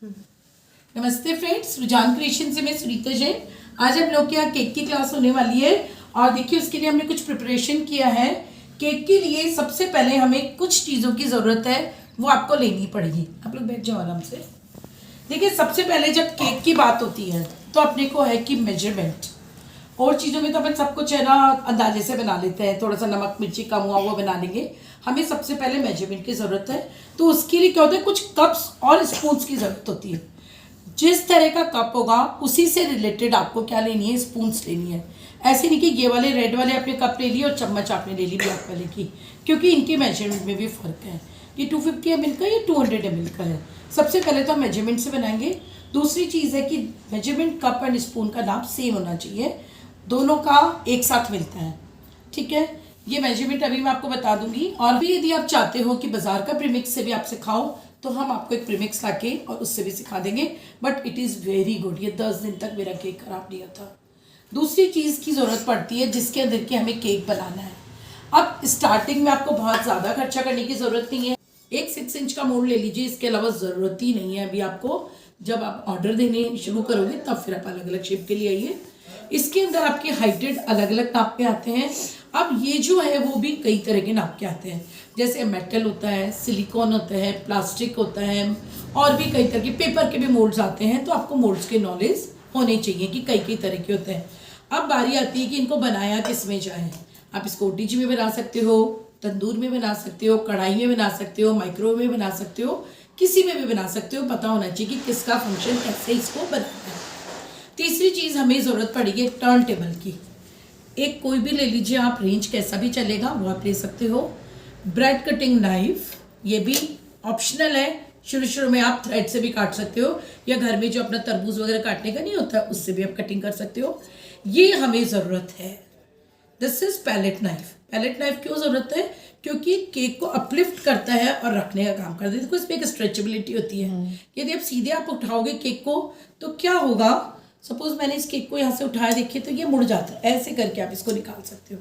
नमस्ते फ्रेंड्स, रुझान क्रिएशन से मैं सुनीता जैन। आज हम लोग के यहाँ केक की क्लास होने वाली है और देखिए उसके लिए हमने कुछ प्रिपरेशन किया है। केक के लिए सबसे पहले हमें कुछ चीज़ों की ज़रूरत है, वो आपको लेनी पड़ेगी। आप लोग बैठ जाओ आराम से। देखिए सबसे पहले जब केक की बात होती है तो अपने को है कि मेजरमेंट। और चीज़ों में तो अपन सब कुछ है ना अंदाजे से बना लेते हैं, थोड़ा सा नमक मिर्ची कम हुआ वो बना लेंगे। हमें सबसे पहले मेजरमेंट की ज़रूरत है, तो उसके लिए क्या होता है, कुछ कप्स और स्पून्स की ज़रूरत होती है। जिस तरह का कप होगा उसी से रिलेटेड आपको क्या लेनी है, स्पून्स लेनी है। ऐसे नहीं कि ये वाले रेड वाले आपने कप ले लिए और चम्मच आपने ले ली ब्लैक वाले की, क्योंकि इनके मेजरमेंट में भी फ़र्क है। ये 250 ml का, ये 200 ml का है। सबसे पहले तो हम मेजरमेंट से बनाएंगे। दूसरी चीज़ है कि मेजरमेंट कप एंड स्पून का नाप सेम होना चाहिए, दोनों का एक साथ मिलता है। ठीक है, ये मेजरमेंट अभी मैं आपको बता दूंगी। और भी यदि आप चाहते हो कि बाजार का प्रीमिक्स से भी आप सिखाओ तो हम आपको एक प्रीमिक्स लाके और उससे भी सिखा देंगे, but it is very good. ये 10 दिन तक मेरा केक खराब नहीं होता। दूसरी चीज़ की ज़रूरत पड़ती है जिसके अंदर के हमें केक बनाना है। अब स्टार्टिंग में आपको बहुत ज़्यादा खर्चा करने की ज़रूरत नहीं है। एक 6 इंच का मोल्ड ले लीजिए, इसके अलावा ज़रूरत ही नहीं है। अभी आपको जब आप ऑर्डर देने शुरू करोगे तब फिर आप अलग अलग शेप के लिए आइए। इसके अंदर आपके हाइटेड अलग अलग नाप के आते हैं। अब ये जो है वो भी कई तरह के नाप के आते हैं, जैसे मेटल होता है, सिलिकॉन होता है, प्लास्टिक होता है, और भी कई तरह के पेपर के भी मोल्ड्स आते हैं। तो आपको मोल्ड्स के नॉलेज होने चाहिए कि कई कई तरह के होते हैं। अब बारी आती है कि इनको बनाया किस में जाए। आप इसको ओटीजी में बना सकते हो, तंदूर में बना सकते हो, कढ़ाई में बना सकते हो, माइक्रोवेव में बना सकते हो, किसी में भी बना सकते हो। पता होना चाहिए कि किसका फंक्शन कैसे इसको बनाना है। तीसरी चीज़ हमें ज़रूरत पड़ेगी टर्न टेबल की। एक कोई भी ले लीजिए आप, रेंज कैसा भी चलेगा वो आप ले सकते हो। ब्रेड कटिंग नाइफ, ये भी ऑप्शनल है। शुरू शुरू में आप थ्रेड से भी काट सकते हो, या घर में जो अपना तरबूज वगैरह काटने का नहीं होता उससे भी आप कटिंग कर सकते हो। ये हमें ज़रूरत है। This is palette knife. Palette knife क्यों ज़रूरत है? क्योंकि केक को अपलिफ्ट करता है और रखने का काम करता है। देखो इसमें एक स्ट्रेचेबिलिटी होती है। यदि आप सीधे आप उठाओगे केक को तो क्या होगा, सपोज मैंने इस केक को यहाँ से उठाया, देखिए तो ये मुड़ जाता है। ऐसे करके आप इसको निकाल सकते हो।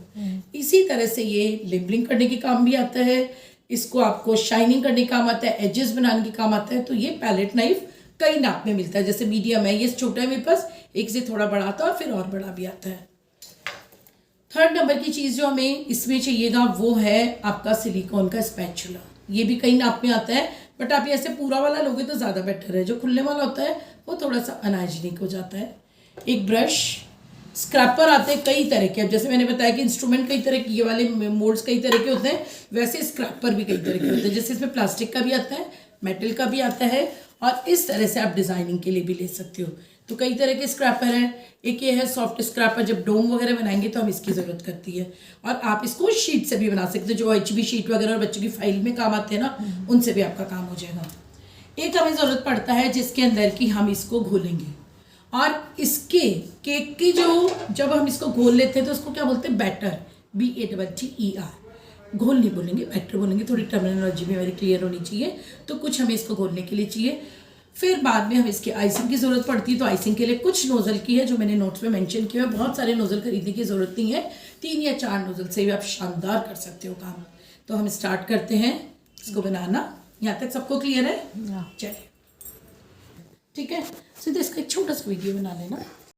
इसी तरह से ये लेबलिंग करने के काम भी आता है, इसको आपको शाइनिंग करने के काम आता है, एजेस बनाने के काम आता है। तो ये पैलेट नाइफ कई नाप में मिलता है, जैसे मीडियम है, ये छोटा है मेरे पास, एक से थोड़ा बड़ा आता है और फिर और बड़ा भी आता है। थर्ड नंबर की चीज़ जो हमें इसमें चाहिएगा वो है आपका सिलिकॉन का स्पैचुला। ये भी कई नाप में आता है, बट आप ऐसे पूरा वाला लोगे तो ज़्यादा बेटर है। जो खुलने वाला होता है वो थोड़ा सा अनहाइजीनिक हो जाता है। एक ब्रश, स्क्रैपर आते हैं कई तरह के। अब जैसे मैंने बताया कि इंस्ट्रूमेंट कई तरह के, ये वाले मोल्ड्स कई तरह के होते हैं, वैसे स्क्रैपर भी कई तरह के होते हैं। जैसे इसमें प्लास्टिक का भी आता है, मेटल का भी आता है, और इस तरह से आप डिज़ाइनिंग के लिए भी ले सकते हो। तो कई तरह के स्क्रैपर हैं। एक ये है सॉफ्ट स्क्रैपर, जब डोम वगैरह बनाएंगे तो हम इसकी ज़रूरत करती है। और आप इसको शीट से भी बना सकते हो, जो HB शीट वगैरह और बच्चों की फाइल में काम आते हैं ना, उनसे भी आपका काम हो जाएगा। एक हमें ज़रूरत पड़ता है जिसके अंदर कि हम इसको घोलेंगे, और इसके केक की जो जब हम इसको घोल लेते हैं तो उसको क्या बोलते हैं, बैटर, BATTER। घोल नहीं बोलेंगे, बैटर बोलेंगे। थोड़ी टर्मिनोलॉजी में मेरी क्लियर होनी चाहिए। तो कुछ हमें इसको घोलने के लिए चाहिए। फिर बाद में हम इसके आइसिंग की ज़रूरत पड़ती है। तो आइसिंग के लिए कुछ नोज़ल की है जो मैंने नोट्स में मेंशन किया है। बहुत सारे नोज़ल खरीदने की ज़रूरत नहीं है, 3 या 4 नोज़ल से भी आप शानदार कर सकते हो काम। तो हम स्टार्ट करते हैं इसको बनाना। यहाँ तक सबको क्लियर है? चलिए ठीक है, सीधे इसका एक छोटा सा वीडियो बना लेना।